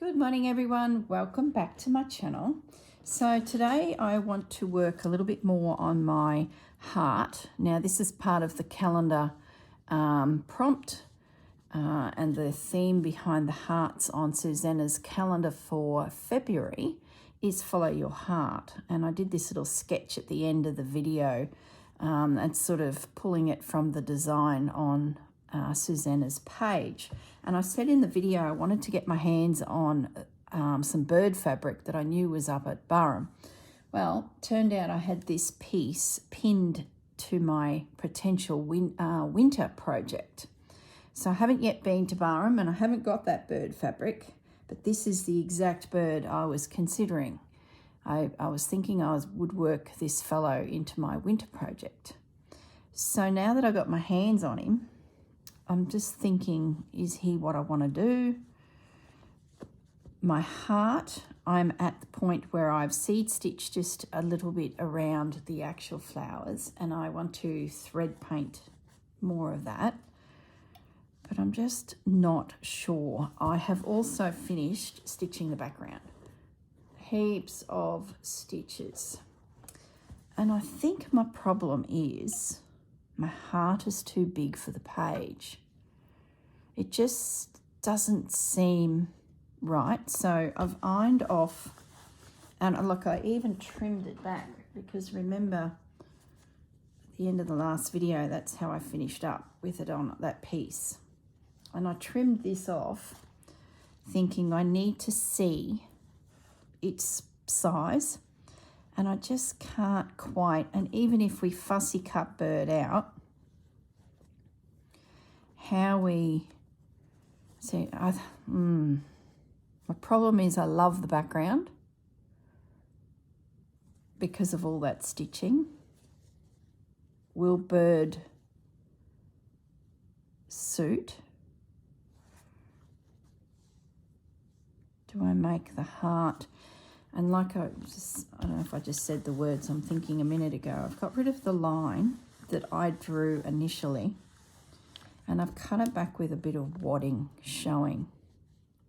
Good morning everyone, welcome back to my channel. So today I want to work a little bit more on my heart. Now this is part of the calendar prompt and the theme behind the hearts on Susanna's calendar for February is follow your heart. And I did this little sketch at the end of the video and sort of pulling it from the design on Susanna's page. And I said in the video I wanted to get my hands on some bird fabric that I knew was up at Burrum. Well, turned out I had this piece pinned to my potential winter project. So I haven't yet been to Burrum and I haven't got that bird fabric, but this is the exact bird I was considering. I was thinking I would work this fellow into my winter project. So now that I got my hands on him, I'm just thinking, is he what I want to do? My heart, I'm at the point where I've seed stitched just a little bit around the actual flowers and I want to thread paint more of that, but I'm just not sure. I have also finished stitching the background. Heaps of stitches. And I think my problem is my heart is too big for the page. It just doesn't seem right. So I've ironed off, and look, I even trimmed it back because remember at the end of the last video, that's how I finished up with it on that piece. And I trimmed this off thinking I need to see its size, and I just can't quite. And even if we fussy cut bird out, how we see, my problem is I love the background because of all that stitching. Will bird suit? Do I make the heart? And like I don't know if I just said the words I'm thinking a minute ago, I've got rid of the line that I drew initially and I've cut it back with a bit of wadding showing.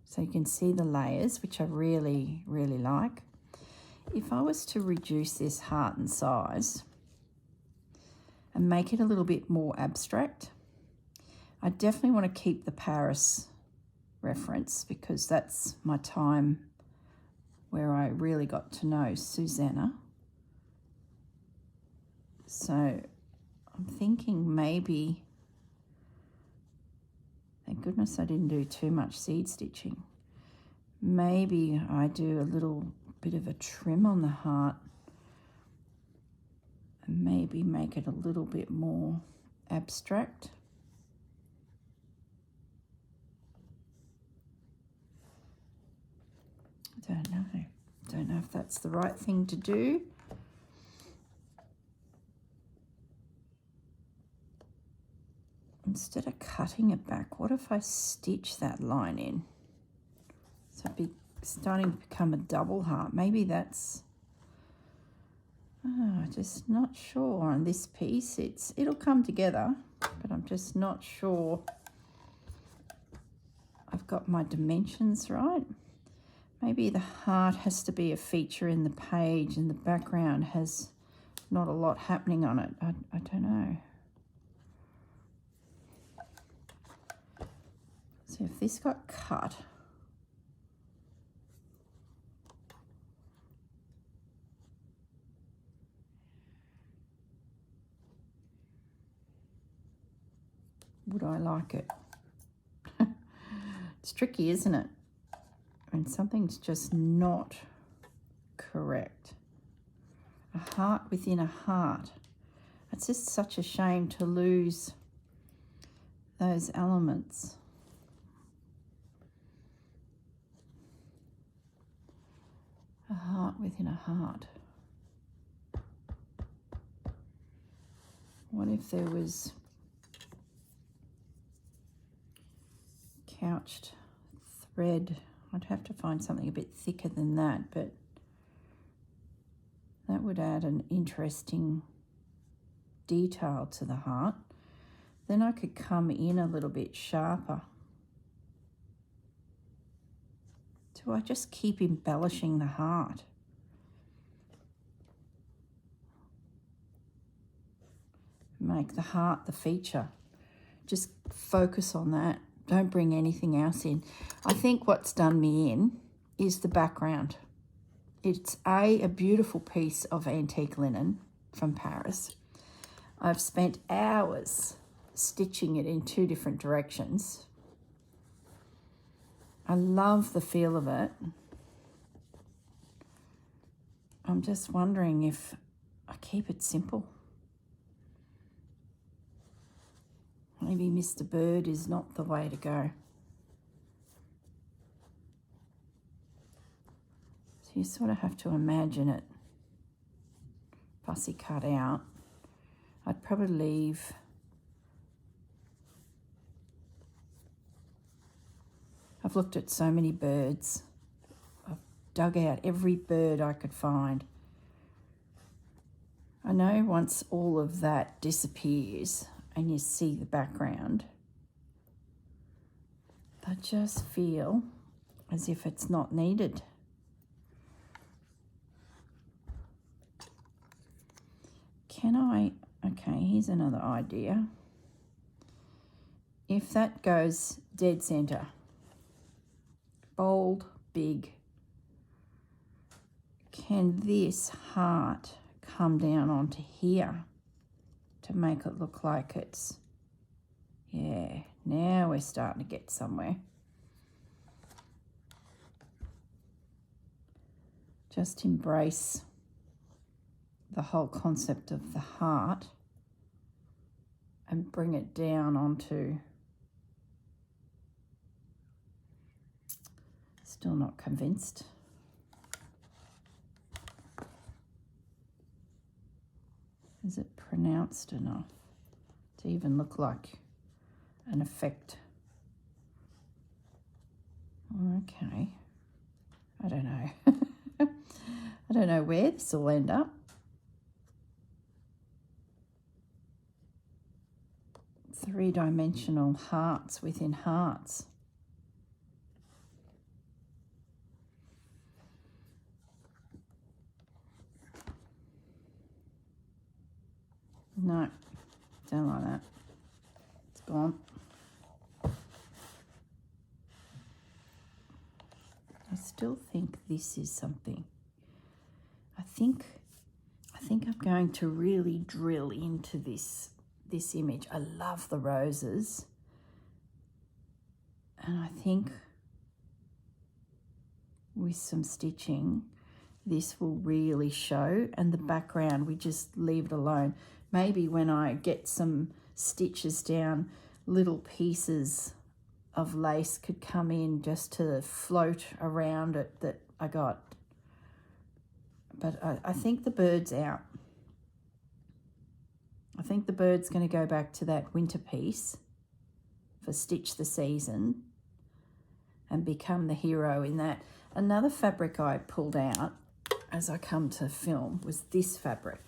So you can see the layers, which I really, really like. If I was to reduce this heart in size and make it a little bit more abstract, I definitely want to keep the Paris reference because that's my time where I really got to know Susanna. So I'm thinking maybe, thank goodness I didn't do too much seed stitching. Maybe I do a little bit of a trim on the heart and maybe make it a little bit more abstract. Don't know if that's the right thing to do. Instead of cutting it back, what if I stitch that line in? So it'd be starting to become a double heart. Maybe that's, just not sure on this piece. It'll come together, but I'm just not sure I've got my dimensions right. Maybe the heart has to be a feature in the page and the background has not a lot happening on it. I don't know. So if this got cut, would I like it? It's tricky, isn't it? When something's just not correct. A heart within a heart. It's just such a shame to lose those elements. A heart within a heart. What if there was couched thread? I'd have to find something a bit thicker than that, but that would add an interesting detail to the heart. Then I could come in a little bit sharper Do I just keep embellishing the heart? Make the heart the feature. Just focus on that. Don't bring anything else in. I think what's done me in is the background. It's a beautiful piece of antique linen from Paris. I've spent hours stitching it in 2 different directions. I love the feel of it. I'm just wondering if I keep it simple. Maybe Mr. Bird is not the way to go. So you sort of have to imagine it fussy cut out. I'd probably leave I've looked at so many birds. I've dug out every bird I could find. I know once all of that disappears and you see the background, I just feel as if it's not needed. Okay, here's another idea. If that goes dead center, bold, big, can this heart come down onto here to make it look like it's, yeah, now we're starting to get somewhere. Just embrace the whole concept of the heart and bring it down onto, still not convinced. Is it pronounced enough to even look like an effect? Okay, I don't know. I don't know where this will end up. Three-dimensional hearts within hearts. No, don't like that. It's gone. I still think this is something. I think I'm going to really drill into this image. I love the roses. And I think with some stitching, this will really show, and the background, we just leave it alone. Maybe when I get some stitches down, little pieces of lace could come in just to float around it that I got. But I think the bird's out. I think the bird's going to go back to that winter piece for Stitch the Season and become the hero in that. Another fabric I pulled out as I come to film was this fabric.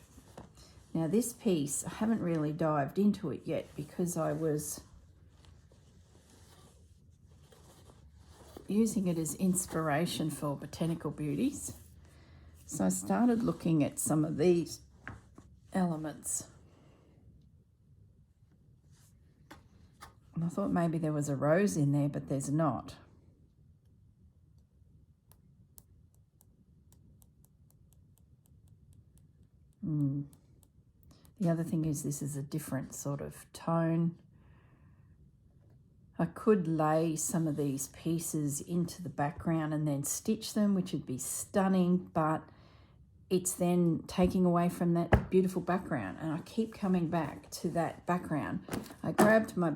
Now this piece, I haven't really dived into it yet because I was using it as inspiration for Botanical Beauties. So I started looking at some of these elements. And I thought maybe there was a rose in there, but there's not. The other thing is this is a different sort of tone. I could lay some of these pieces into the background and then stitch them, which would be stunning, but it's then taking away from that beautiful background. And I keep coming back to that background. I grabbed my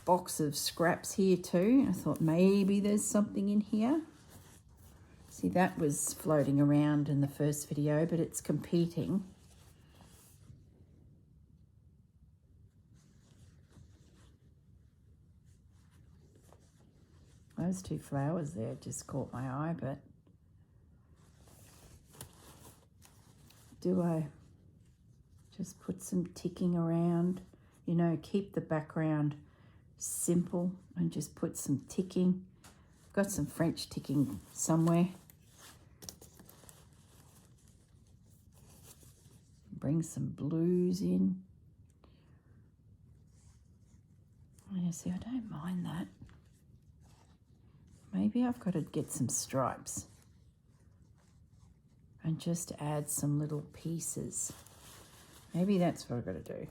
box of scraps here too. I thought maybe there's something in here. See, that was floating around in the first video, but it's competing. Those 2 flowers there just caught my eye, but do I just put some ticking around? You know, keep the background simple and just put some ticking. Got some French ticking somewhere. Bring some blues in. Yeah, see, I don't mind that. Maybe I've got to get some stripes and just add some little pieces. Maybe that's what I've got to do.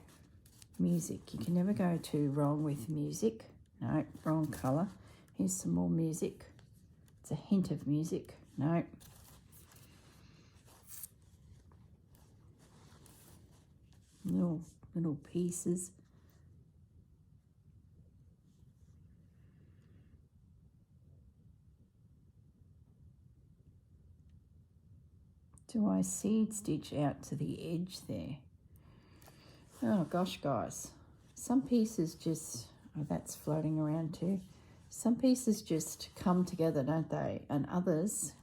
Music. You can never go too wrong with music. No, wrong colour. Here's some more music. It's a hint of music. No. Little pieces. Do I seed stitch out to the edge there? Oh gosh, guys. Some pieces just, oh, that's floating around too. Some pieces just come together, don't they? And others,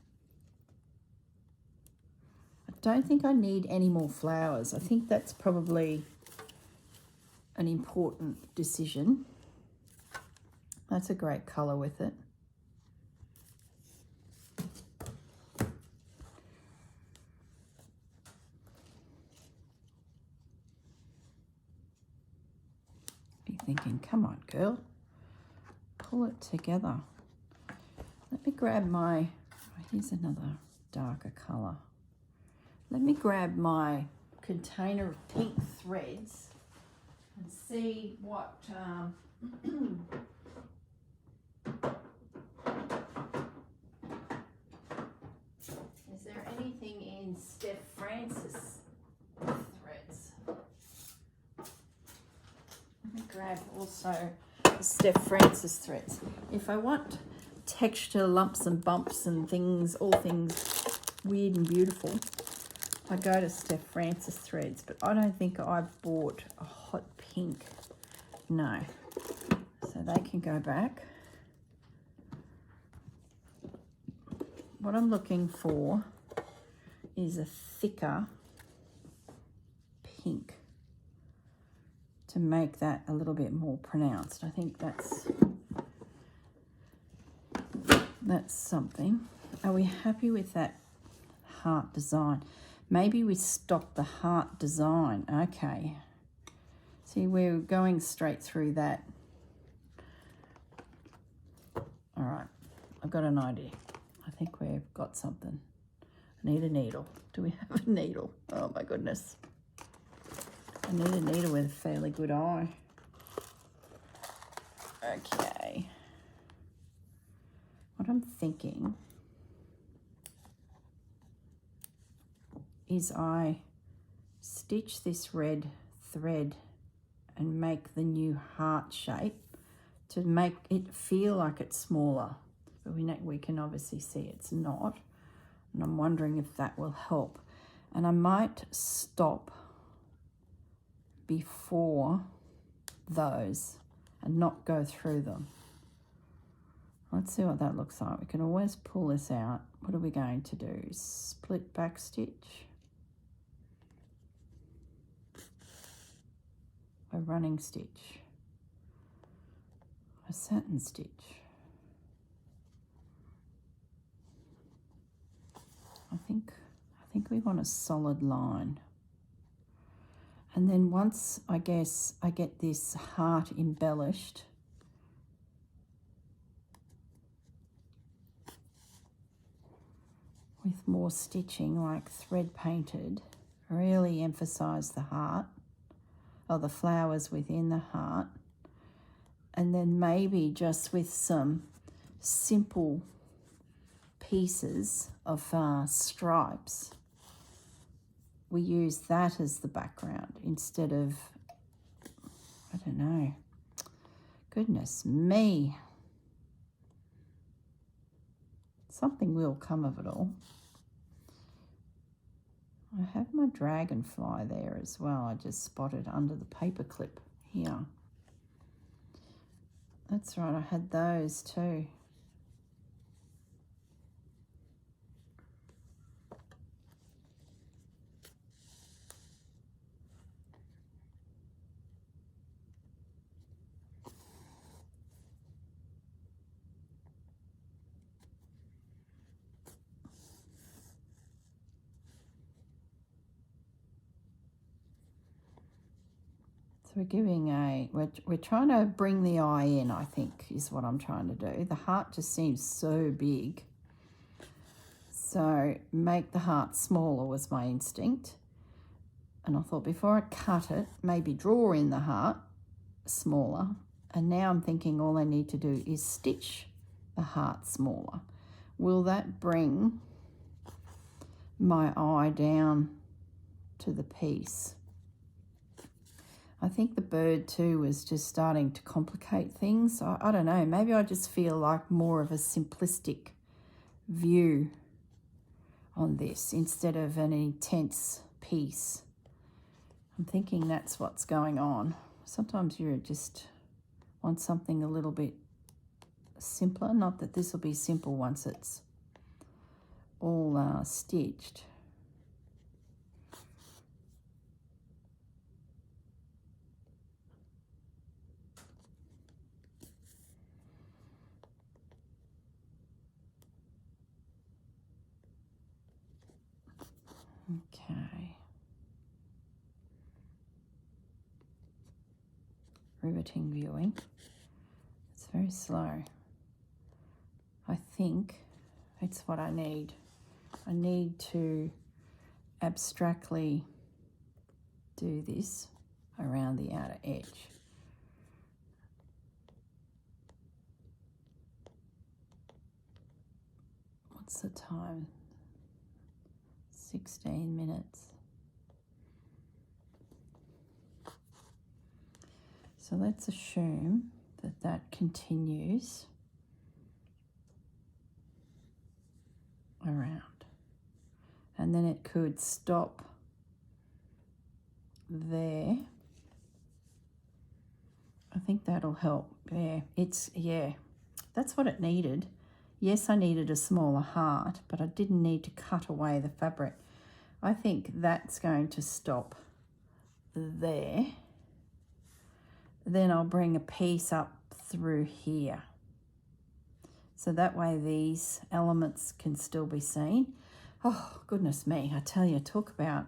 I don't think I need any more flowers. I think that's probably an important decision. That's a great colour with it. Be thinking, come on, girl. Pull it together. Let me grab my, here's another darker colour. Let me grab my container of pink threads and see what is there anything in Steph Francis threads? Let me grab also the Steph Francis threads. If I want texture, lumps and bumps and things, all things weird and beautiful, I go to Steph Francis threads, but I don't think I've bought a hot pink. No. So they can go back. What I'm looking for is a thicker pink to make that a little bit more pronounced. I think that's something. Are we happy with that heart design? Maybe we stop the heart design. Okay. See, we're going straight through that. All right. I've got an idea. I think we've got something. I need a needle. Do we have a needle? Oh, my goodness. I need a needle with a fairly good eye. Okay. What I'm thinking is I stitch this red thread and make the new heart shape to make it feel like it's smaller. But we can obviously see it's not. And I'm wondering if that will help. And I might stop before those and not go through them. Let's see what that looks like. We can always pull this out. What are we going to do? Split back stitch. A running stitch. A satin stitch. I think we want a solid line. And then once I get this heart embellished, with more stitching, like thread painted, really emphasize the heart or the flowers within the heart. And then maybe just with some simple pieces of stripes, we use that as the background instead of, I don't know, goodness me. Something will come of it all. I have my dragonfly there as well. I just spotted under the paper clip here. That's right, I had those too. So we're trying to bring the eye in, I think, is what I'm trying to do. The heart just seems so big. So make the heart smaller was my instinct. And I thought before I cut it, maybe draw in the heart smaller. And now I'm thinking all I need to do is stitch the heart smaller. Will that bring my eye down to the piece? I think the bird too was just starting to complicate things. I don't know, maybe I just feel like more of a simplistic view on this instead of an intense piece. I'm thinking that's what's going on. Sometimes you just want something a little bit simpler. Not that this will be simple once it's all stitched. Okay. Riveting viewing. It's very slow. I think it's what I need. I need to abstractly do this around the outer edge. What's the time? 16 minutes. So let's assume that that continues around. And then it could stop there. I think that'll help. Yeah, that's what it needed. Yes, I needed a smaller heart, but I didn't need to cut away the fabric. I think that's going to stop there. Then I'll bring a piece up through here. So that way these elements can still be seen. Oh, goodness me, I tell you, talk about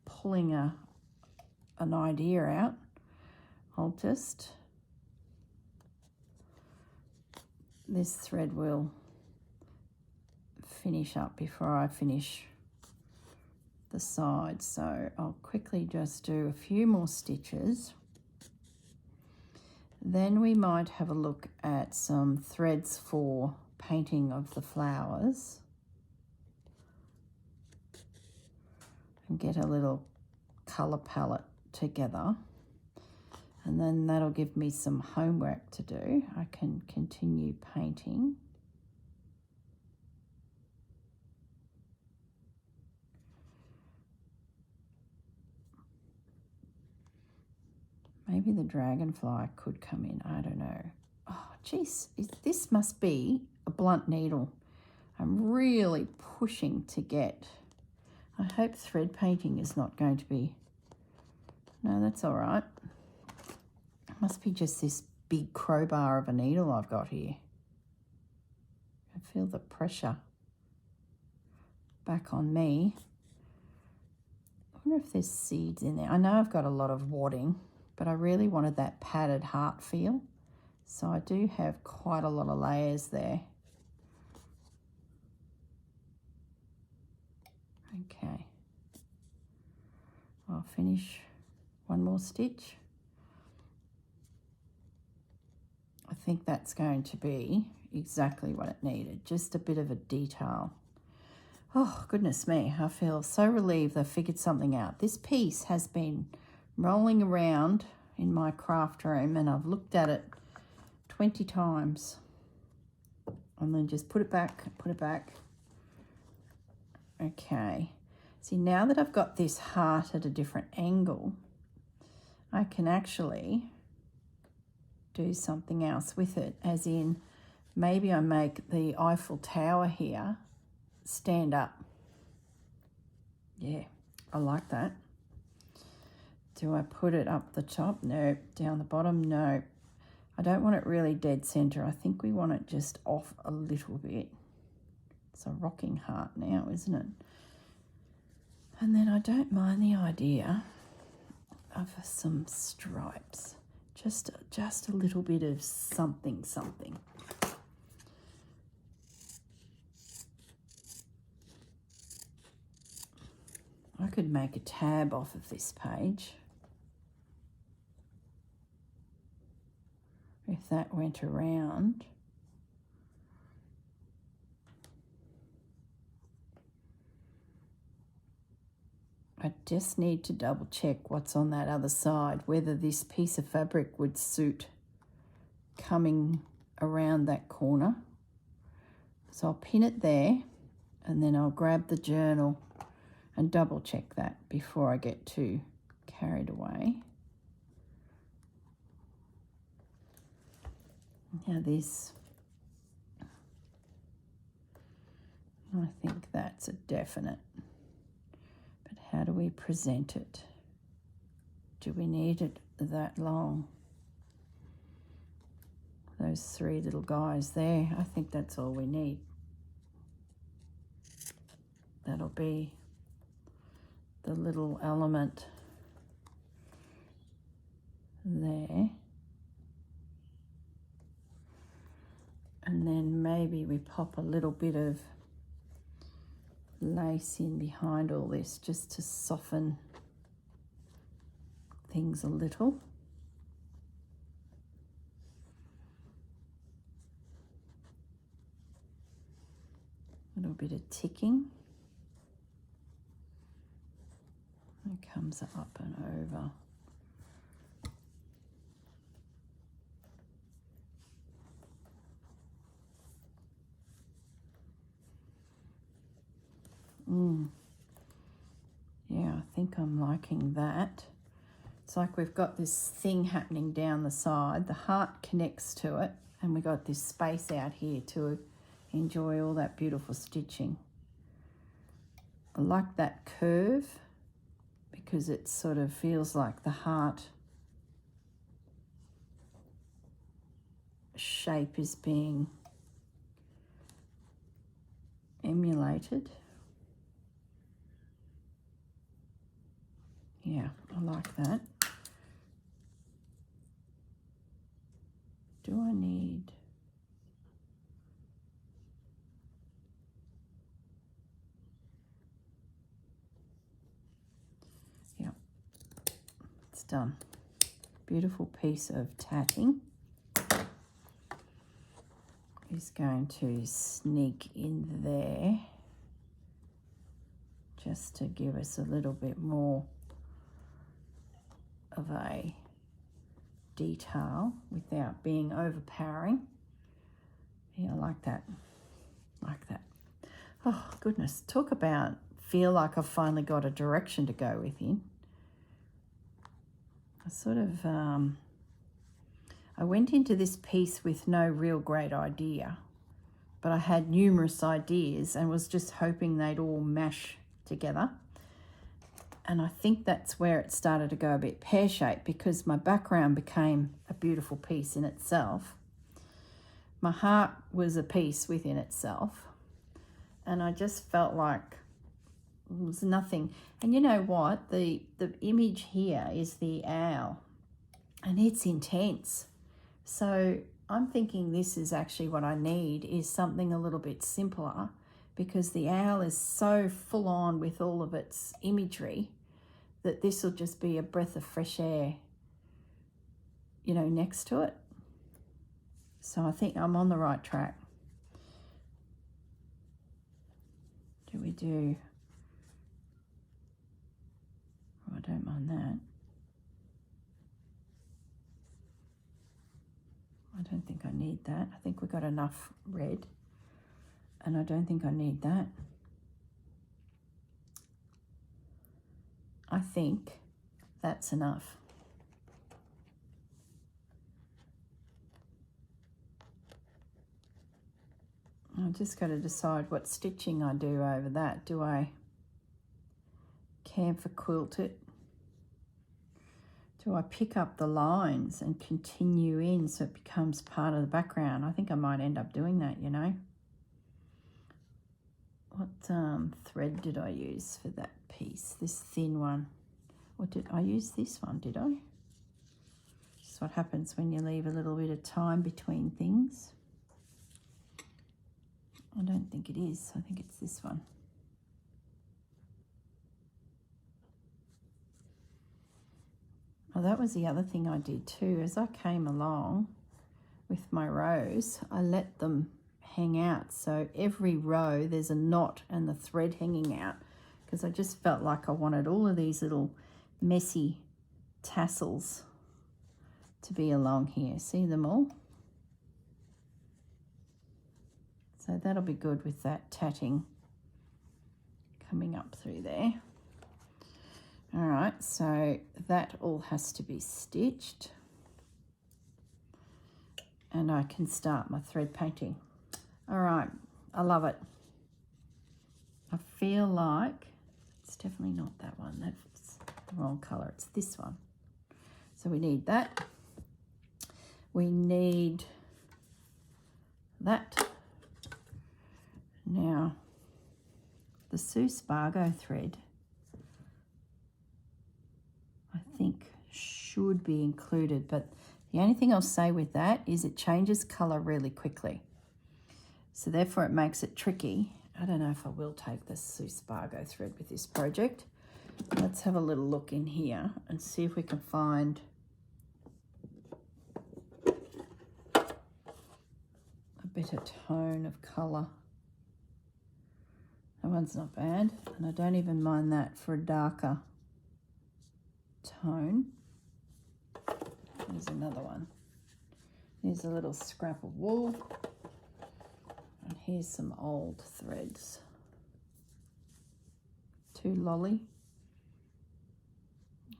pulling an idea out. I'll just, this thread will finish up before I finish the side. So I'll quickly just do a few more stitches. Then we might have a look at some threads for painting of the flowers and get a little colour palette together. And then that'll give me some homework to do. I can continue painting. Maybe the dragonfly could come in, I don't know. Oh, geez, this must be a blunt needle. I'm really pushing to get. I hope thread painting is not going to be, no, that's all right. It must be just this big crowbar of a needle I've got here. I feel the pressure back on me. I wonder if there's seeds in there. I know I've got a lot of wadding, but I really wanted that padded heart feel. So I do have quite a lot of layers there. Okay. I'll finish one more stitch. I think that's going to be exactly what it needed, just a bit of a detail. Oh, goodness me, I feel so relieved I figured something out. This piece has been rolling around in my craft room and I've looked at it 20 times and then just put it back. Okay, see, now that I've got this heart at a different angle, I can actually do something else with it, as in maybe I make the Eiffel Tower here stand up. Yeah, I like that. Do I put it up the top? No. Down the bottom? No. I don't want it really dead center. I think we want it just off a little bit. It's a rocking heart now, isn't it? And then I don't mind the idea of some stripes. Just a little bit of something. I could make a tab off of this page. If that went around. I just need to double check what's on that other side, whether this piece of fabric would suit coming around that corner. So I'll pin it there and then I'll grab the journal and double check that before I get too carried away. Now this, I think that's a definite. But how do we present it? Do we need it that long? Those three little guys there, I think that's all we need. That'll be the little element there. And then maybe we pop a little bit of lace in behind all this just to soften things a little. A little bit of ticking. It comes up and over. Yeah, I think I'm liking that. It's like we've got this thing happening down the side. The heart connects to it, and we got this space out here to enjoy all that beautiful stitching. I like that curve because it sort of feels like the heart shape is being emulated. Yeah, I like that. Do I need... Yeah, it's done. Beautiful piece of tatting is going to sneak in there just to give us a little bit more of a detail without being overpowering. Yeah, I like that. Like that. Oh, goodness. Talk about feel like I've finally got a direction to go within. I went into this piece with no real great idea, but I had numerous ideas and was just hoping they'd all mash together. And I think that's where it started to go a bit pear-shaped because my background became a beautiful piece in itself. My heart was a piece within itself. And I just felt like it was nothing. And you know what? The image here is the owl. And it's intense. So I'm thinking this is actually what I need is something a little bit simpler because the owl is so full on with all of its imagery that this will just be a breath of fresh air, you know, next to it. So I think I'm on the right track. Do we do... Oh, I don't mind that. I don't think I need that. I think we've got enough red. And I don't think I need that. I think that's enough. I've just got to decide what stitching I do over that. Do I camphor quilt it? Do I pick up the lines and continue in so it becomes part of the background? I think I might end up doing that, you know. What thread did I use for that piece? This thin one. Or did I use this one, did I? This is what happens when you leave a little bit of time between things. I don't think it is. I think it's this one. Oh, that was the other thing I did too. As I came along with my rows, I let them hang out. So every row there's a knot and the thread hanging out, because I just felt like I wanted all of these little messy tassels to be along here. See them all? So that'll be good with that tatting coming up through there. All right, so that all has to be stitched. And I can start my thread painting. All right, I love it. I feel like it's definitely not that one. That's the wrong color. It's this one. So we need that. We need that. Now, the Spargo thread, I think should be included, but the only thing I'll say with that is it changes colour really quickly. So therefore it makes it tricky. I don't know if I will take the Spargo thread with this project. Let's have a little look in here and see if we can find a better tone of colour. That one's not bad, and I don't even mind that for a darker tone. There's another one. Here's a little scrap of wool, and here's some old threads. Too lolly.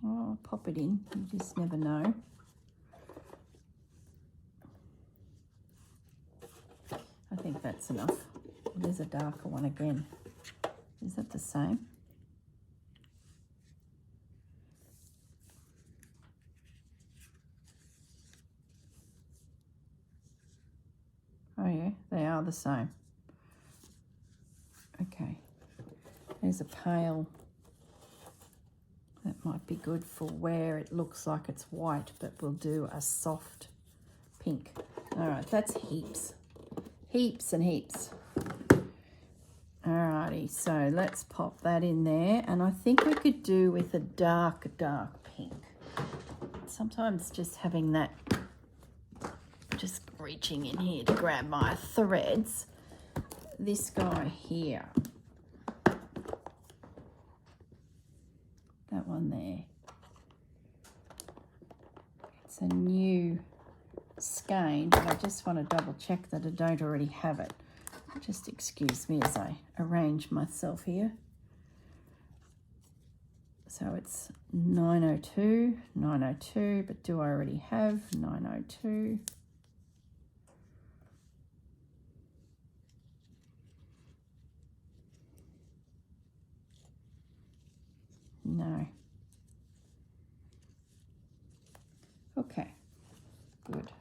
Oh, I'll pop it in, you just never know. I think that's enough. There's a darker one again. Is that the same? Oh yeah, they are the same. Okay, there's a pale. That might be good for where it looks like it's white, but we'll do a soft pink. All right, that's heaps. Heaps and heaps. Alrighty, so let's pop that in there, and I think we could do with a dark pink. Sometimes just having that, just reaching in here to grab my threads. This guy here, that one there, it's a new skein, but I just want to double check that I don't already have it. Just excuse me as I arrange myself here. So it's 902, 902, but do I already have 902? No. Okay, good.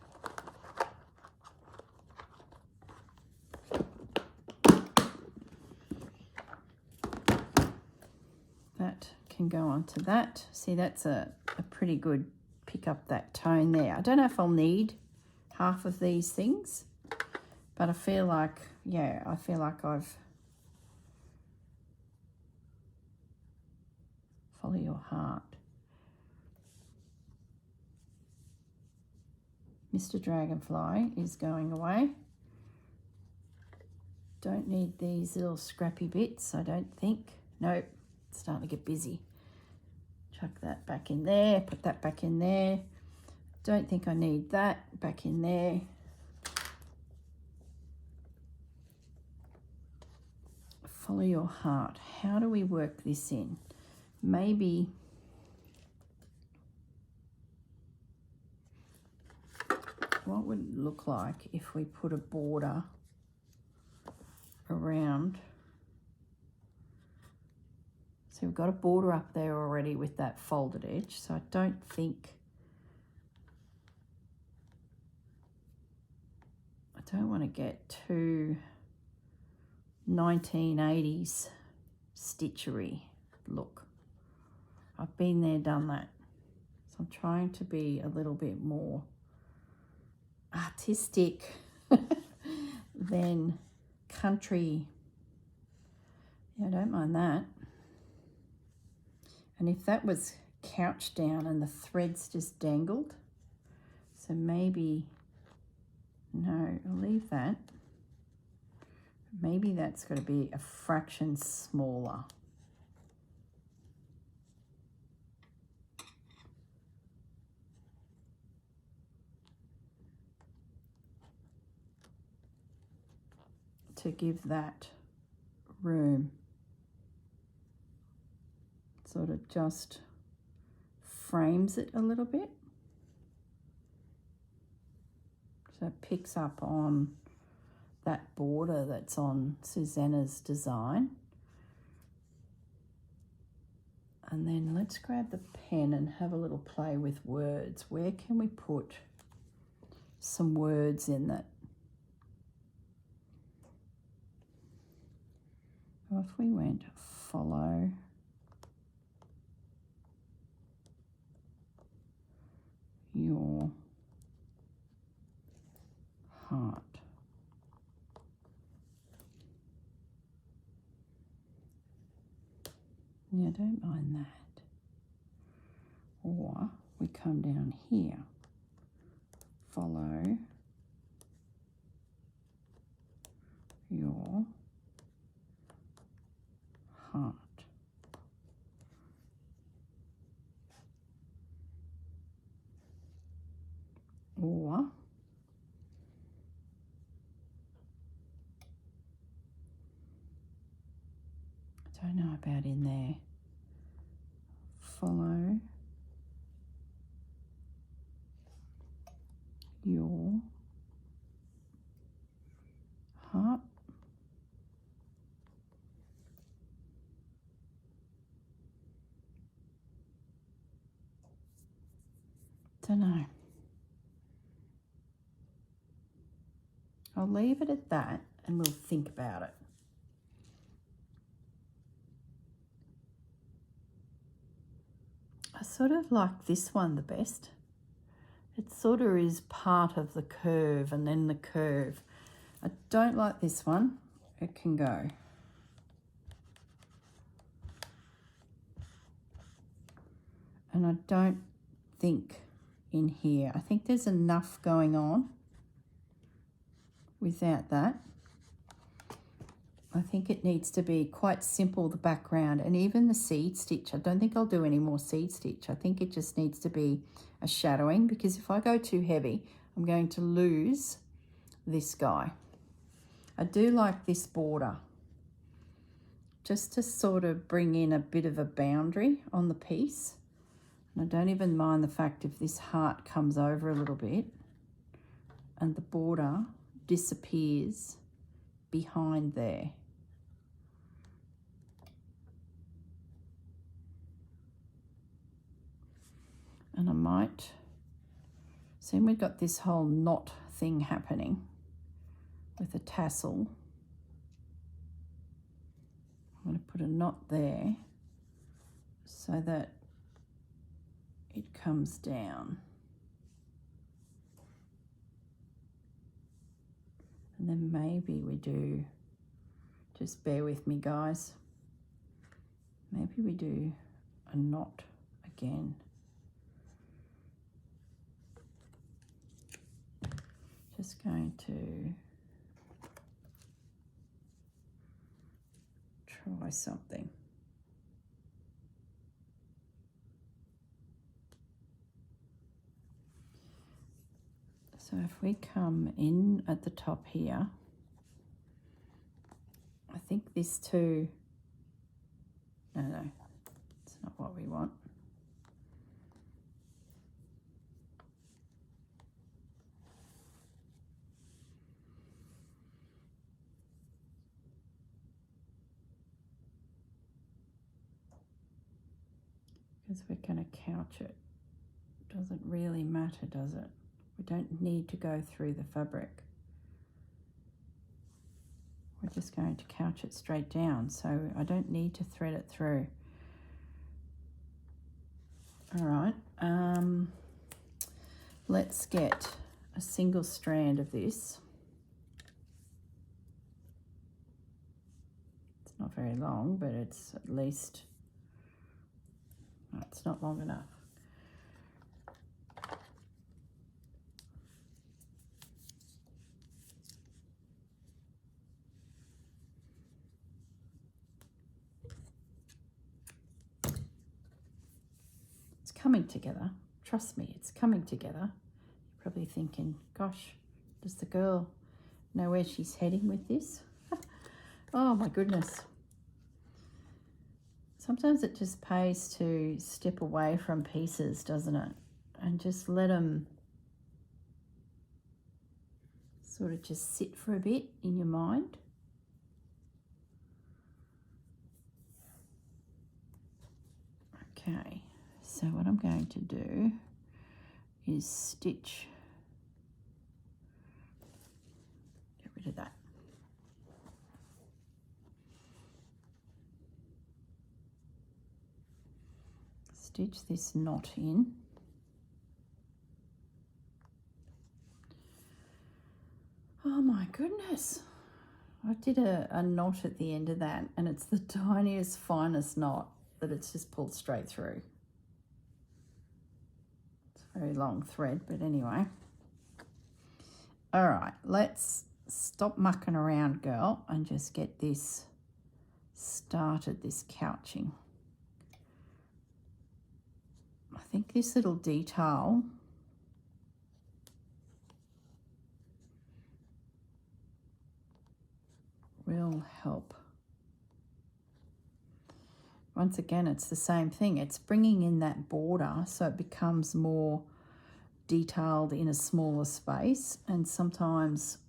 That can go on to that. See, that's a pretty good pick up that tone there. I don't know if I'll need half of these things, but I feel like, yeah, I feel like I've follow your heart. Mr. Dragonfly is going away. Don't need these little scrappy bits, I don't think. Nope, it's starting to get busy. Chuck that back in there, put that back in there. Don't think I need that, back in there. Follow your heart. How do we work this in? Maybe what would it look like if we put a border around? So we've got a border up there already with that folded edge, so I don't think, I don't want to get too 1980s stitchery look. I've been there, done that. So I'm trying to be a little bit more artistic than country. Yeah, I don't mind that. And if that was couched down and the threads just dangled, so maybe, no, I'll leave that. Maybe that's got to be a fraction smaller. To give that room. Sort of just frames it a little bit. So it picks up on that border that's on Susanna's design. And then let's grab the pen and have a little play with words. Where can we put some words in that? Well, if we went follow your heart. Yeah, don't mind that. Or we come down here, follow your heart. Or I don't know about in there. Follow your heart. Don't know. I'll leave it at that and we'll think about it. I sort of like this one the best. It sort of is part of the curve and then the curve. I don't like this one. It can go. And I don't think in here. I think there's enough going on without that. I think it needs to be quite simple, the background, and even the seed stitch. I don't think I'll do any more seed stitch. I think it just needs to be a shadowing, because if I go too heavy, I'm going to lose this guy. I do like this border, just to sort of bring in a bit of a boundary on the piece. And I don't even mind the fact if this heart comes over a little bit and the border disappears behind there. And I might, see, we've got this whole knot thing happening with a tassel. I'm going to put a knot there so that it comes down. And then maybe we do, just bear with me guys, maybe we do a knot again. Just going to try something. So if we come in at the top here, I think this too, no, it's not what we want. Because we're going to couch it. Doesn't really matter, does it? We don't need to go through the fabric. We're just going to couch it straight down, so I don't need to thread it through. All right, let's get a single strand of this. It's not very long, but it's at least, no, it's not long enough. It's coming together. Trust me, it's coming together. You're probably thinking, gosh, does the girl know where she's heading with this? Oh my goodness. Sometimes it just pays to step away from pieces, doesn't it? And just let them sort of just sit for a bit in your mind. Okay, so what I'm going to do is stitch, get rid of that. Stitch this knot in. Oh my goodness. I did a knot at the end of that, and it's the tiniest, finest knot that it's just pulled straight through. It's a very long thread, but anyway. All right, let's stop mucking around, girl, and just get this started, this couching. I think this little detail will help. Once again, it's the same thing. It's bringing in that border so it becomes more detailed in a smaller space, and sometimes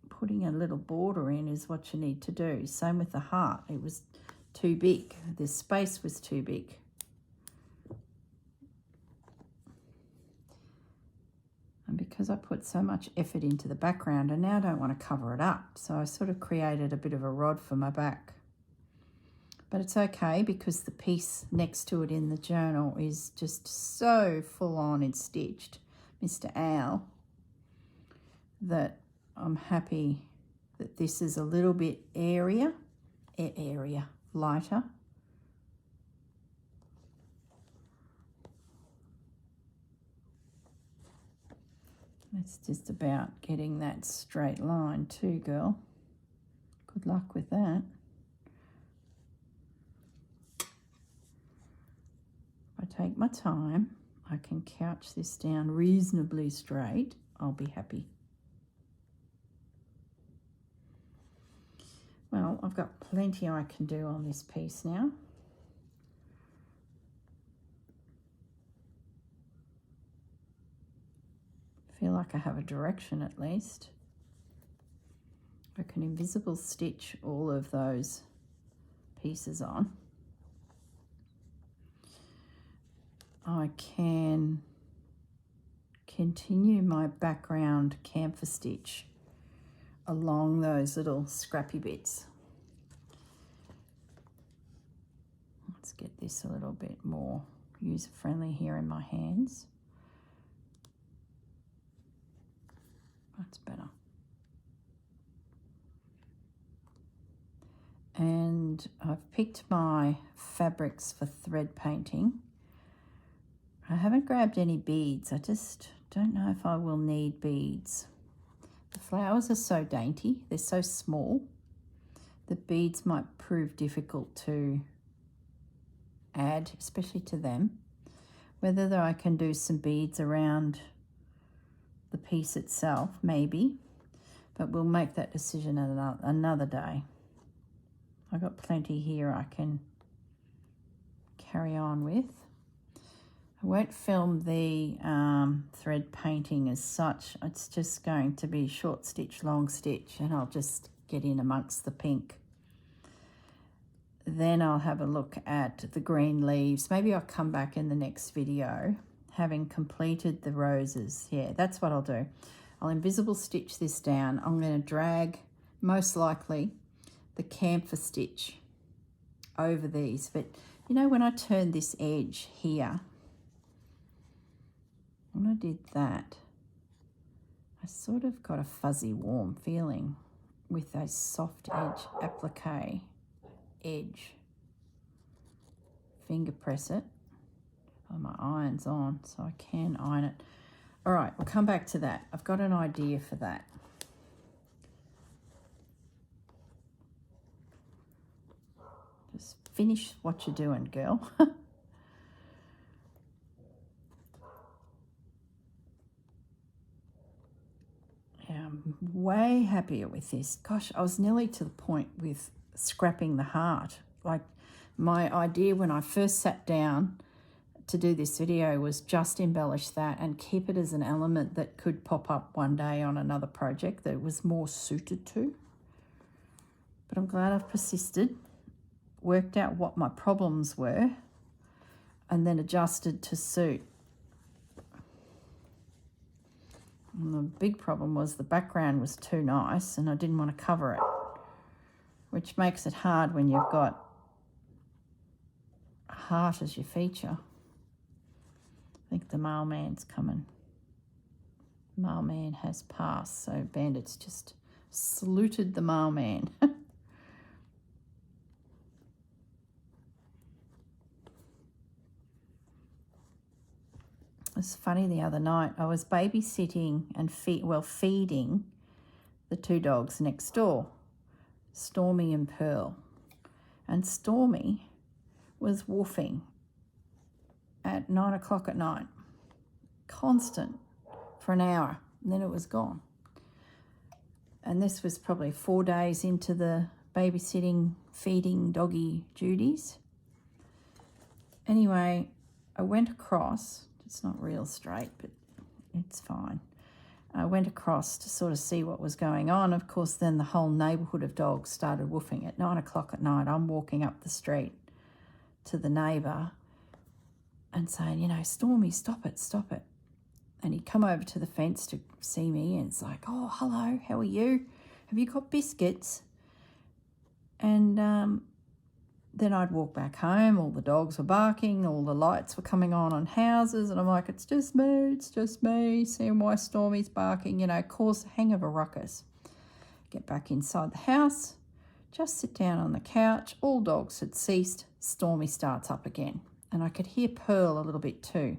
putting a little border in is what you need to do. Same with the heart. It was too big. The space was too big. And because I put so much effort into the background, I now don't want to cover it up. So I sort of created a bit of a rod for my back. But it's okay because the piece next to it in the journal is just so full on and stitched, Mr. Owl, that I'm happy that this is a little bit lighter. It's just about getting that straight line too, girl. Good luck with that. If I take my time, I can couch this down reasonably straight. I'll be happy. Well, I've got plenty I can do on this piece now. Feel like I have a direction at least. I can invisible stitch all of those pieces on. I can continue my background camphor stitch along those little scrappy bits. Let's get this a little bit more user-friendly here in my hands. That's better. And I've picked my fabrics for thread painting. I haven't grabbed any beads. I just don't know if I will need beads. The flowers are so dainty, they're so small. The beads might prove difficult to add, especially to them. Whether I can do some beads around the piece itself, maybe, but we'll make that decision another day. I've got plenty here I can carry on with. I won't film the thread painting as such. It's just going to be short stitch, long stitch, and I'll just get in amongst the pink. Then I'll have a look at the green leaves. Maybe I'll come back in the next video having completed the roses. Yeah, that's what I'll do. I'll invisible stitch this down. I'm going to drag, most likely, the camphor stitch over these. But you know, when I turn this edge here, when I did that, I sort of got a fuzzy warm feeling with a soft edge applique edge. Finger press it. Oh, my iron's on, so I can iron it. All right, we'll come back to that. I've got an idea for that. Just finish what you're doing, girl. Yeah, I'm way happier with this. Gosh, I was nearly to the point with scrapping the heart. Like, my idea when I first sat down to do this video was just embellish that and keep it as an element that could pop up one day on another project that it was more suited to. But I'm glad I've persisted, worked out what my problems were, and then adjusted to suit. And the big problem was the background was too nice and I didn't want to cover it, which makes it hard when you've got a heart as your feature. I think the mailman's coming. Mailman has passed, so Bandit's just saluted the mailman. It was funny the other night. I was babysitting and feeding the two dogs next door, Stormy and Pearl. And Stormy was woofing at 9 o'clock at night, constant, for an hour, and then it was gone. And this was probably 4 days into the babysitting, feeding doggy duties. Anyway, I went across. It's not real straight, but it's fine. I went across to sort of see what was going on. Of course, then the whole neighbourhood of dogs started woofing at 9 o'clock at night. I'm walking up the street to the neighbour and saying, you know, Stormy, stop it, stop it. And he'd come over to the fence to see me and it's like, oh, hello, how are you? Have you got biscuits? And then I'd walk back home, all the dogs were barking, all the lights were coming on houses, and I'm like, it's just me, seeing why Stormy's barking, you know, cause a hang of a ruckus. Get back inside the house, just sit down on the couch, all dogs had ceased, Stormy starts up again. And I could hear Pearl a little bit too.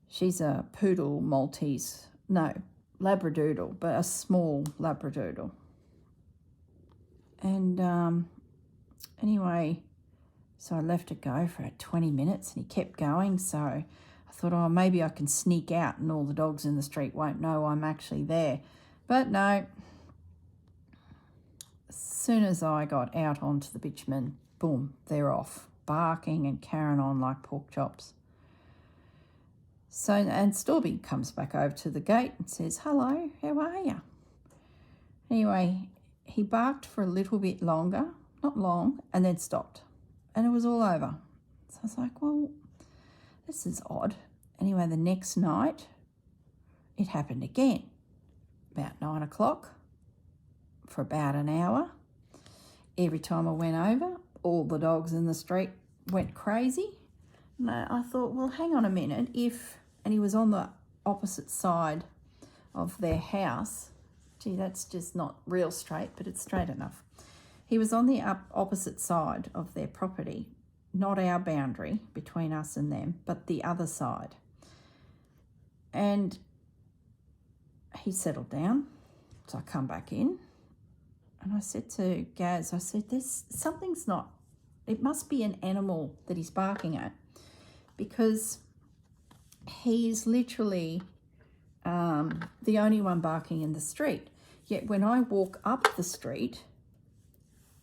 She's a poodle Maltese, no, Labradoodle, but a small Labradoodle. And anyway, so I left it go for 20 minutes and he kept going. So I thought, oh, maybe I can sneak out and all the dogs in the street won't know I'm actually there. But no, as soon as I got out onto the bitumen, boom, they're off, barking and carrying on like pork chops. So, and Stormy comes back over to the gate and says, hello, how are you? Anyway, he barked for a little bit longer, not long, and then stopped. And it was all over. So I was like, well, this is odd. Anyway, the next night, it happened again. About 9 o'clock, for about an hour. Every time I went over, all the dogs in the street went crazy. And I thought, well, hang on a minute. And he was on the opposite side of their house. Gee, that's just not real straight, but it's straight enough. He was on the opposite side of their property, not our boundary between us and them, but the other side. And he settled down, so I come back in, and I said to Gaz, I said, something's not, it must be an animal that he's barking at, because he's literally the only one barking in the street. Yet when I walk up the street,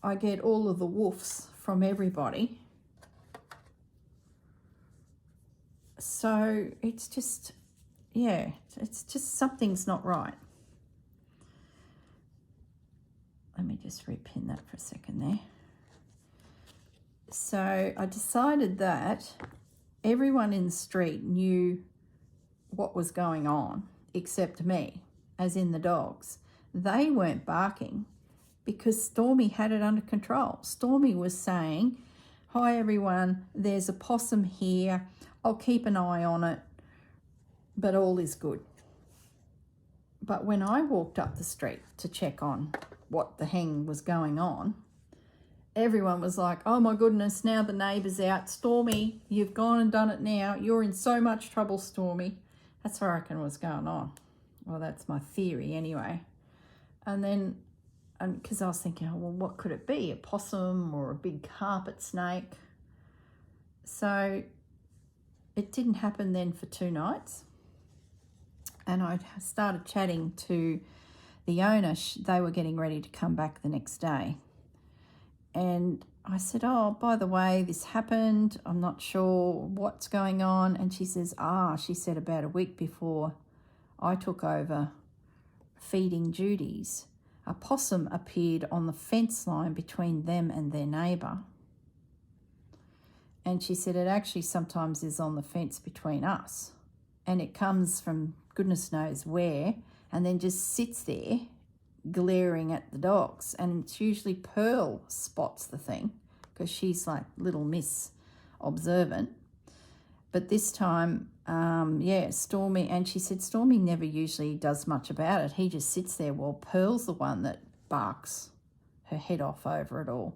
I get all of the woofs from everybody. So it's just, yeah, it's just something's not right. Let me just repin that for a second there. So I decided that everyone in the street knew what was going on except me, as in the dogs. They weren't barking because Stormy had it under control. Stormy was saying, hi everyone, there's a possum here. I'll keep an eye on it. but all is good. But when I walked up the street to check on what the hang was going on, everyone was like, oh my goodness, now the neighbour's out. Stormy, you've gone and done it now. You're in so much trouble, Stormy. That's what I reckon was going on. Well, that's my theory anyway. And then, because I was thinking, oh, well, what could it be? A possum or a big carpet snake? So it didn't happen then for 2 nights. And I started chatting to the owner. They were getting ready to come back the next day. And I said, oh, by the way, this happened. I'm not sure what's going on. And she says, she said about a week before I took over feeding duties, a possum appeared on the fence line between them and their neighbour. And she said it actually sometimes is on the fence between us. And it comes from goodness knows where, and then just sits there glaring at the dogs. And it's usually Pearl spots the thing because she's like little Miss Observant. But this time, Stormy, and she said Stormy never usually does much about it. He just sits there while Pearl's the one that barks her head off over it all.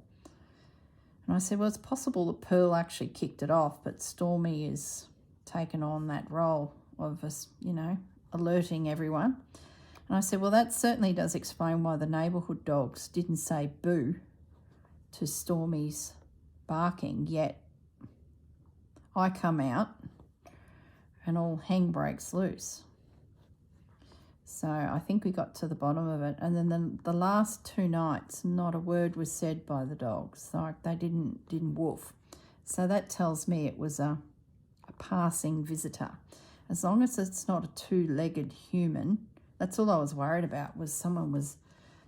And I said, well, it's possible that Pearl actually kicked it off, but Stormy has taken on that role of us, alerting everyone. And I said, well, that certainly does explain why the neighbourhood dogs didn't say boo to Stormy's barking, yet I come out and all hang breaks loose. So I think we got to the bottom of it. And then the last 2 nights, not a word was said by the dogs. Like they didn't woof. So that tells me it was a passing visitor. As long as it's not a 2-legged human, that's all I was worried about, was someone was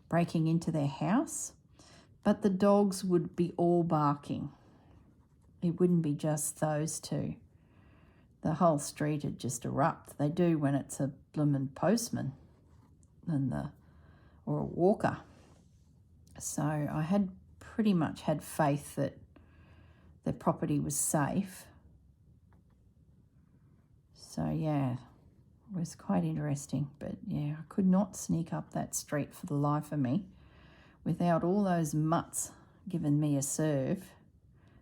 breaking into their house. But the dogs would be all barking. It wouldn't be just those 2. The whole street would just erupt. They do when it's a bloomin' postman or a walker. So I had pretty much had faith that the property was safe. So yeah, it was quite interesting. But yeah, I could not sneak up that street for the life of me without all those mutts giving me a serve.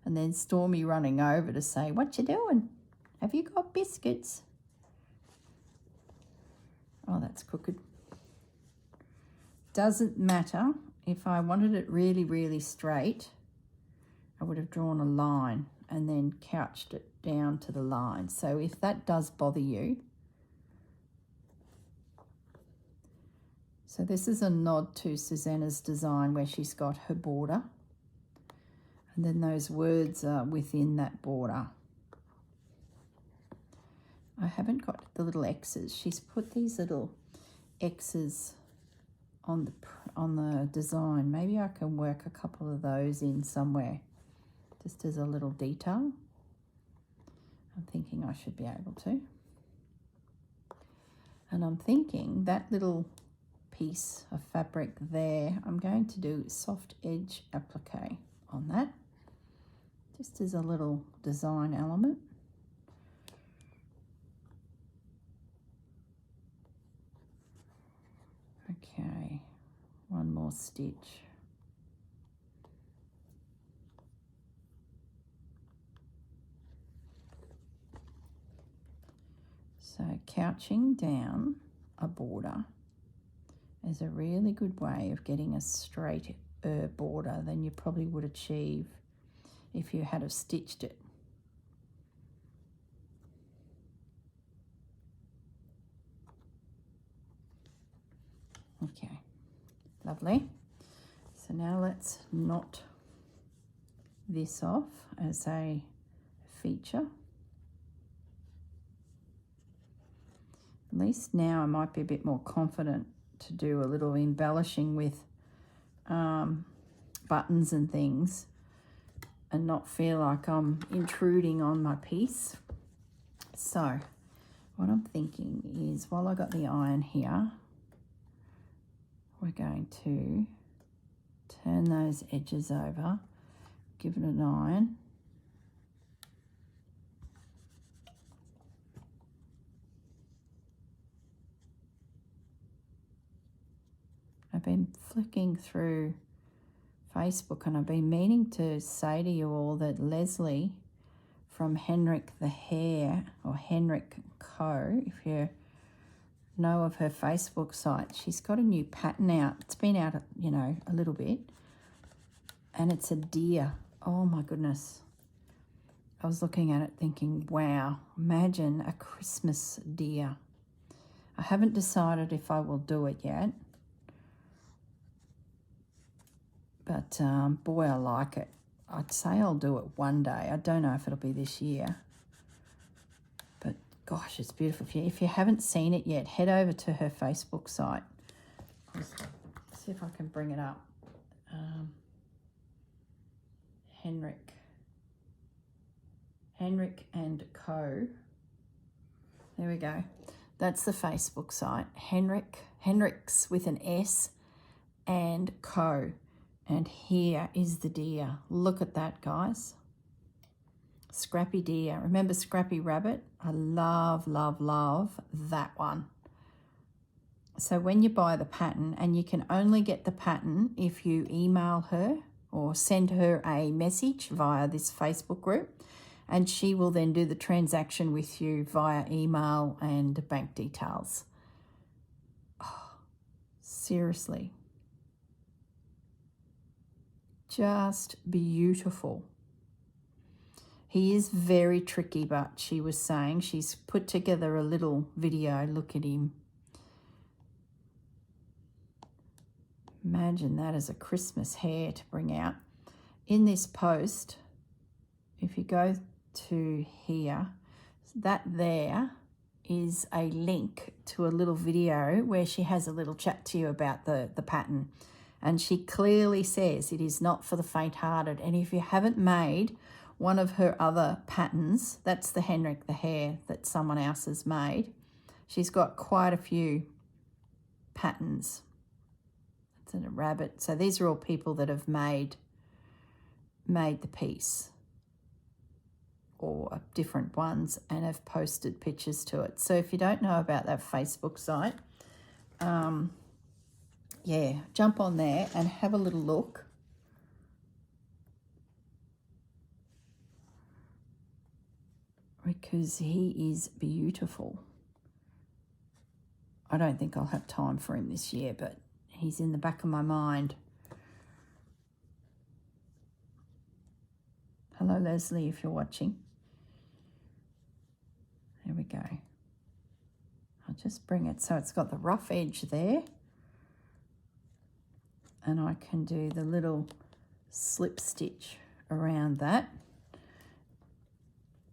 And then Stormy running over to say, what you doing? Have you got biscuits? Oh, that's crooked. Doesn't matter. If I wanted it really, really straight, I would have drawn a line and then couched it down to the line. So if that does bother you, so this is a nod to Susanna's design where she's got her border. And then those words are within that border. I haven't got the little X's. She's put these little X's on the design. Maybe I can work a couple of those in somewhere, just as a little detail. I'm thinking I should be able to. And I'm thinking that little piece of fabric there, I'm going to do soft edge applique on that, just as a little design element. Okay, one more stitch. So couching down a border is a really good way of getting a straight border than you probably would achieve if you had have stitched it. Okay, lovely. So now let's knot this off as a feature. At least now I might be a bit more confident to do a little embellishing with buttons and things and not feel like I'm intruding on my piece. So what I'm thinking is, while I got the iron here, we're going to turn those edges over, give it an iron. I've been flicking through Facebook and I've been meaning to say to you all that Leslie from Henrik the Hare, or Henrik Co., if you know of her Facebook site, she's got a new pattern out. It's been out, you know, a little bit, and it's a deer. Oh my goodness. I was looking at it thinking, wow, imagine a Christmas deer. I haven't decided if I will do it yet, but boy, I like it. I'd say I'll do it one day. I don't know if it'll be this year, but gosh, it's beautiful. If you haven't seen it yet, head over to her Facebook site. Let's see if I can bring it up. Henrik and Co. There we go. That's the Facebook site. Henrik's with an S and Co. And here is the deer. Look at that, guys. Scrappy deer. Remember Scrappy Rabbit? I love, love, love that one. So when you buy the pattern, and you can only get the pattern if you email her or send her a message via this Facebook group, and she will then do the transaction with you via email and bank details. Oh, seriously. Just beautiful. He is very tricky, but she was saying she's put together a little video. Look at him. Imagine that as a Christmas hare to bring out. In this post, if you go to here, that there is a link to a little video where she has a little chat to you about the pattern. And she clearly says it is not for the faint-hearted. And if you haven't made one of her other patterns, that's the Henrik the Hare that someone else has made. She's got quite a few patterns. It's a rabbit. So these are all people that have made the piece, or different ones, and have posted pictures to it. So if you don't know about that Facebook site, yeah, jump on there and have a little look. Because he is beautiful. I don't think I'll have time for him this year, but he's in the back of my mind. Hello, Leslie, if you're watching. There we go. I'll just bring it so it's got the rough edge there. And I can do the little slip stitch around that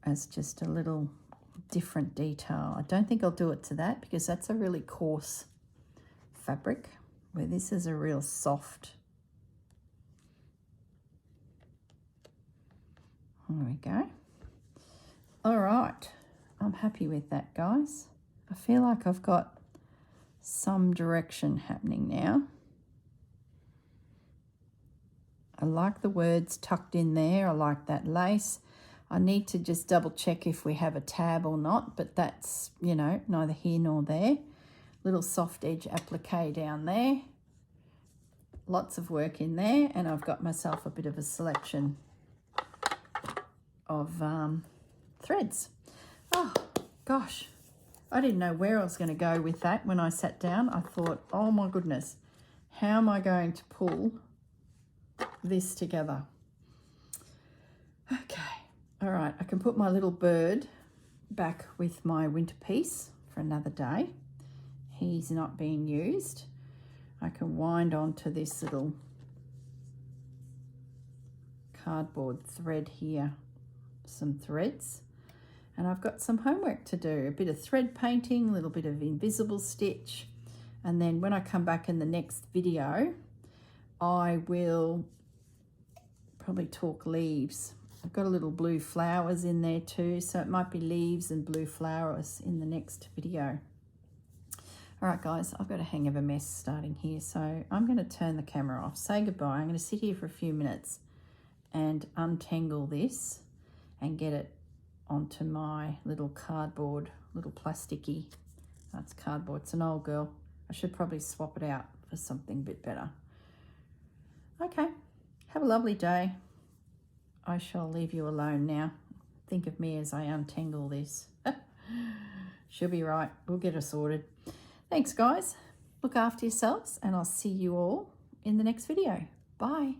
as just a little different detail. I don't think I'll do it to that because that's a really coarse fabric, where this is a real soft. There we go. All right, I'm happy with that, guys. I feel like I've got some direction happening now. I like the words tucked in there. I like that lace. I need to just double check if we have a tab or not, but that's, you know, neither here nor there. Little soft edge applique down there. Lots of work in there, and I've got myself a bit of a selection of threads. Oh, gosh. I didn't know where I was going to go with that when I sat down. I thought, oh my goodness, how am I going to pull this together? Okay. All right, I can put my little bird back with my winter piece for another day. He's not being used. I can wind onto this little cardboard thread here, some threads. And I've got some homework to do, a bit of thread painting, a little bit of invisible stitch. And then when I come back in the next video, I will probably talk leaves. I've got a little blue flowers in there too, so it might be leaves and blue flowers in the next video. All right, guys, I've got a hang of a mess starting here, so I'm going to turn the camera off, say goodbye. I'm going to sit here for a few minutes and untangle this and get it onto my little cardboard, little plasticky. That's cardboard. It's an old girl. I should probably swap it out for something a bit better. Okay, have a lovely day. I shall leave you alone now. Think of me as I untangle this. She'll be right. We'll get her sorted. Thanks, guys. Look after yourselves, and I'll see you all in the next video. Bye.